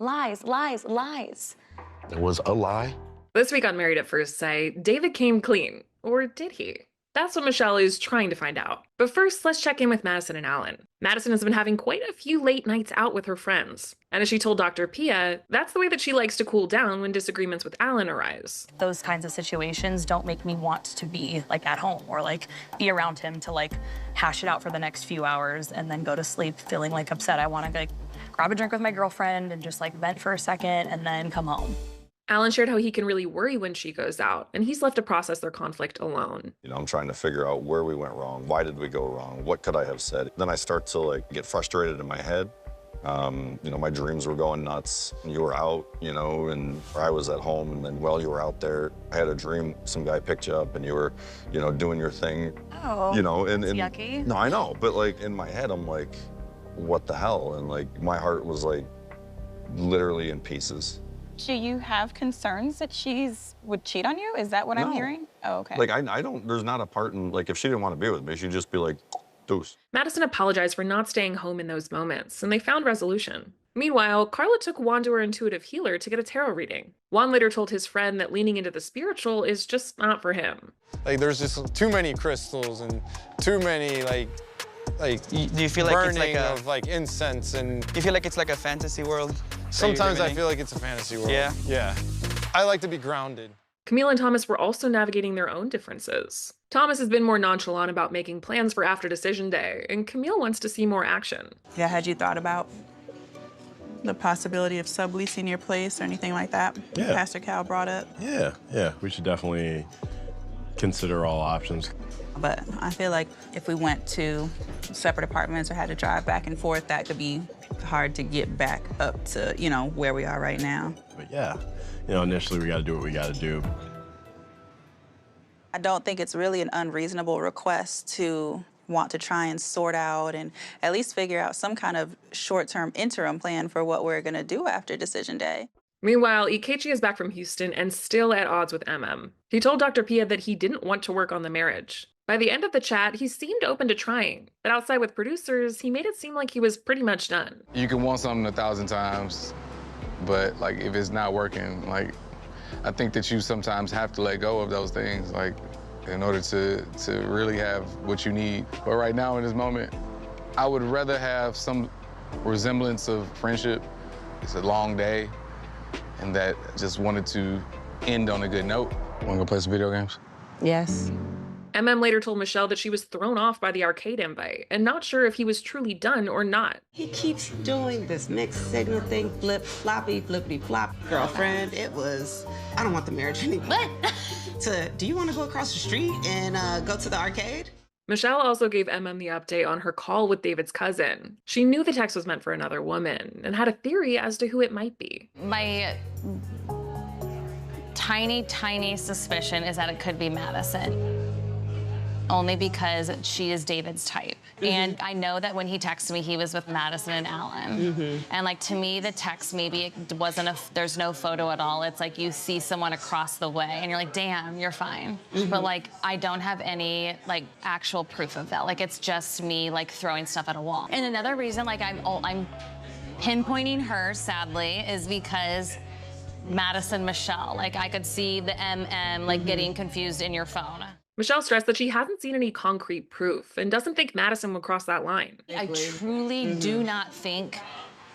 Lies, lies, lies. It was a lie. This week on Married at First Sight, David came clean. Or did he? That's what Michelle is trying to find out. But first, let's check in with Madison and Alan. Madison has been having quite a few late nights out with her friends. And as she told Dr. Pia, that's the way that she likes to cool down when disagreements with Alan arise. Those kinds of situations don't make me want to be like at home or like be around him to like hash it out for the next few hours and then go to sleep feeling like upset. I want to like grab a drink with my girlfriend and just like vent for a second and then come home. Alan shared how he can really worry when she goes out, and he's left to process their conflict alone. You know, I'm trying to figure out where we went wrong, why did we go wrong, what could I have said? Then I start to like get frustrated in my head. You know, my dreams were going nuts. You were out, you know, and I was at home, and then while you were out there, I had a dream some guy picked you up and you were, you know, doing your thing. Oh, you know, and yucky. No, I know, but like in my head, I'm like, what the hell? And like my heart was like literally in pieces. Do you have concerns that would cheat on you? Is that what I'm hearing? Oh, okay. Like, I don't, there's not a part in, like, if she didn't want to be with me, she'd just be like, deuce. Madison apologized for not staying home in those moments, and they found resolution. Meanwhile, Carla took Juan to her intuitive healer to get a tarot reading. Juan later told his friend that leaning into the spiritual is just not for him. Like, there's just too many crystals and too many, like do you feel like it's like burning of like incense and... You feel like it's like a fantasy world? Sometimes I feel like it's a fantasy world. Yeah? Yeah. I like to be grounded. Camille and Thomas were also navigating their own differences. Thomas has been more nonchalant about making plans for after decision day, and Camille wants to see more action. Yeah, had you thought about the possibility of subleasing your place or anything like that? Yeah. Pastor Cal brought up. Yeah. We should definitely consider all options. But I feel like if we went to separate apartments or had to drive back and forth, that could be hard to get back up to, you know, where we are right now. But yeah, you know, initially we got to do what we got to do. I don't think it's really an unreasonable request to want to try and sort out and at least figure out some kind of short-term interim plan for what we're going to do after decision day. Meanwhile, Ikechi is back from Houston and still at odds with Emem. He told Dr. Pia that he didn't want to work on the marriage. By the end of the chat, he seemed open to trying, but outside with producers, he made it seem like he was pretty much done. You can want something 1,000 times, but like if it's not working, like I think that you sometimes have to let go of those things, like in order to really have what you need. But right now in this moment, I would rather have some resemblance of friendship. It's a long day, and that just wanted to end on a good note. Wanna go play some video games? Yes. Emem later told Michelle that she was thrown off by the arcade invite and not sure if he was truly done or not. He keeps doing this mixed signal thing, flip, floppy, flippity flop. Girlfriend, it was, I don't want the marriage anymore. What? Do you want to go across the street and go to the arcade? Michelle also gave Emem the update on her call with David's cousin. She knew the text was meant for another woman and had a theory as to who it might be. My tiny suspicion is that it could be Madison. Only because she is David's type. And I know that when he texted me, he was with Madison and Alan. And like, to me, the text, maybe it wasn't there's no photo at all. It's like you see someone across the way and you're like, damn, you're fine. But like, I don't have any like actual proof of that. Like, it's just me like throwing stuff at a wall. And another reason like I'm pinpointing her, sadly, is because Madison, Michelle, like I could see the Emem like getting confused in your phone. Michelle stressed that she hasn't seen any concrete proof and doesn't think Madison would cross that line. I truly do not think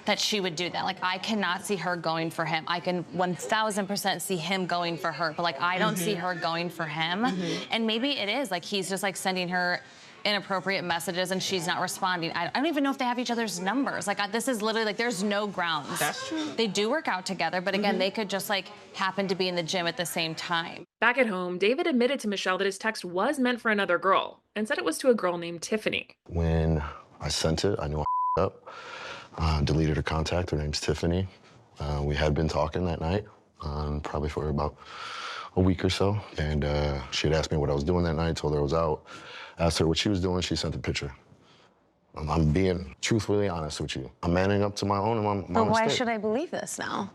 that she would do that. Like, I cannot see her going for him. I can 1000% see him going for her, but like, I don't see her going for him. And maybe it is, like, he's just like sending her inappropriate messages and she's not responding. I don't even know if they have each other's numbers. Like, this is literally like, there's no grounds. That's true. They do work out together, but again, they could just like happen to be in the gym at the same time. Back at home, David admitted to Michelle that his text was meant for another girl and said it was to a girl named Tiffany. When I sent it, I knew I up. Deleted her contact. Her name's Tiffany. We had been talking that night, probably for about a week or so. And she had asked me what I was doing that night, told her I was out. Asked her what she was doing, she sent a picture. I'm being truthfully honest with you. I'm manning up to my own and my mistake. But why should I believe this now?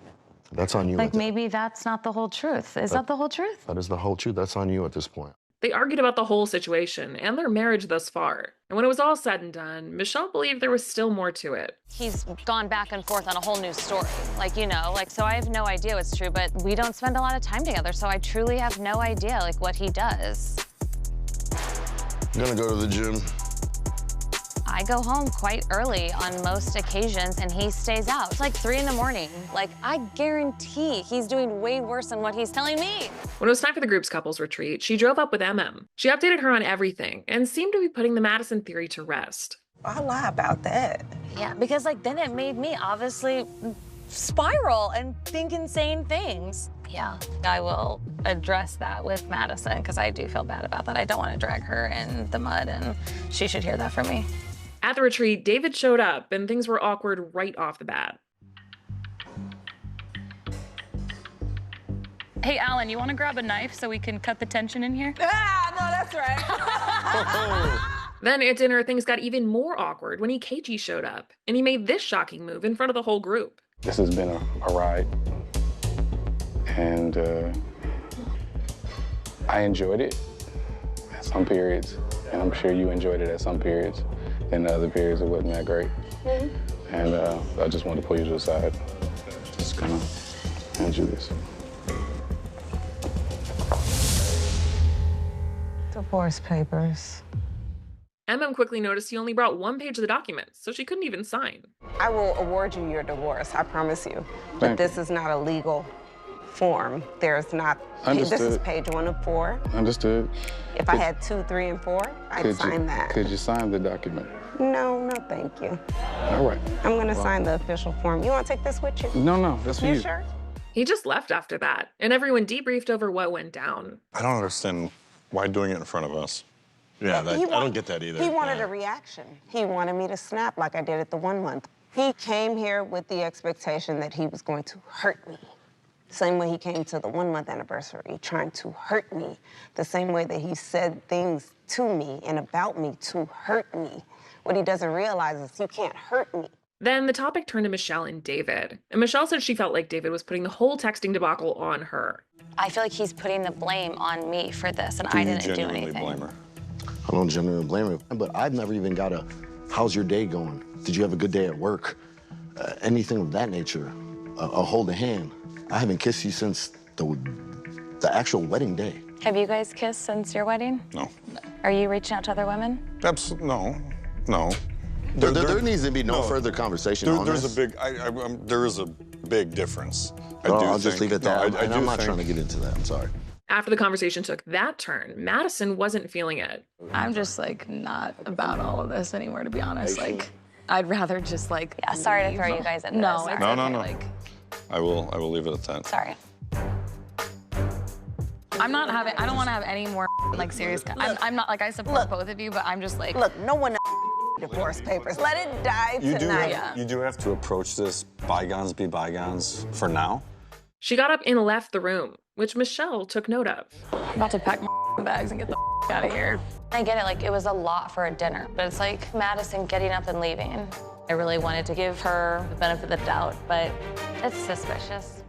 That's on you. Like, maybe that's not the whole truth. Is that the whole truth? That is the whole truth. That's on you at this point. They argued about the whole situation and their marriage thus far. And when it was all said and done, Michelle believed there was still more to it. He's gone back and forth on a whole new story. Like, you know, like, so I have no idea what's true, but we don't spend a lot of time together, so I truly have no idea, like, what he does. I'm gonna go to the gym. I go home quite early on most occasions, and he stays out. It's like 3 in the morning. Like, I guarantee he's doing way worse than what he's telling me. When it was time for the group's couples retreat, she drove up with Emem. She updated her on everything and seemed to be putting the Madison theory to rest. I lie about that. Yeah, because, like, then it made me obviously spiral and think insane things. Yeah, I will address that with Madison, because I do feel bad about that. I don't want to drag her in the mud, and she should hear that from me. At the retreat, David showed up, and things were awkward right off the bat. Hey, Alan, you want to grab a knife so we can cut the tension in here? Ah, no, that's right. Then at dinner, things got even more awkward when Ikechi showed up, and he made this shocking move in front of the whole group. This has been a ride, and I enjoyed it at some periods, and I'm sure you enjoyed it at some periods. In the other periods, it wasn't that great. And I just wanted to pull you to the side. Just kind of hand you this. Divorce papers. Emem quickly noticed he only brought 1 page of the documents, so she couldn't even sign. I will award you your divorce, I promise you. But Thank this is not a legal form. There's not, Understood. this is page 1 of 4. Understood. If I had 2, 3, and 4, I'd sign that. Could you sign the document? No, no, thank you. All right. I'm gonna sign the official form. You wanna take this with you? No, that's for you. You sure? He just left after that, and everyone debriefed over what went down. I don't understand why doing it in front of us. Yeah, I don't get that either. He wanted a reaction. He wanted me to snap like I did at the 1 month. He came here with the expectation that he was going to hurt me. Same way he came to the 1 month anniversary, trying to hurt me. The same way that he said things to me and about me to hurt me. What he doesn't realize is you can't hurt me. Then the topic turned to Michelle and David. And Michelle said she felt like David was putting the whole texting debacle on her. I feel like he's putting the blame on me for this, and I didn't do anything. Blame her? I don't genuinely blame her, but I've never even got a, how's your day going? Did you have a good day at work? Anything of that nature, a hold a hand. I haven't kissed you since the actual wedding day. Have you guys kissed since your wedding? No. Are you reaching out to other women? No. There needs to be no further conversation on there's this. There is a big difference. I'll just leave it there. I'm not trying to get into that, I'm sorry. After the conversation took that turn, Madison wasn't feeling it. I'm just, like, not about all of this anymore, to be honest. Like, I'd rather just, like, Yeah, sorry to throw you guys into No, this. it's No, okay. no. Like, I will leave it at that. Sorry. I don't want to have any more, like, serious, I'm not, like, I support both of you, but I'm just, like. Look, no one divorce papers. Let it die tonight. You do have to approach this bygones be bygones for now. She got up and left the room, which Michelle took note of. I'm about to pack my bags and get the out of here. I get it, like, it was a lot for a dinner, but it's like Madison getting up and leaving. I really wanted to give her the benefit of the doubt, but it's suspicious.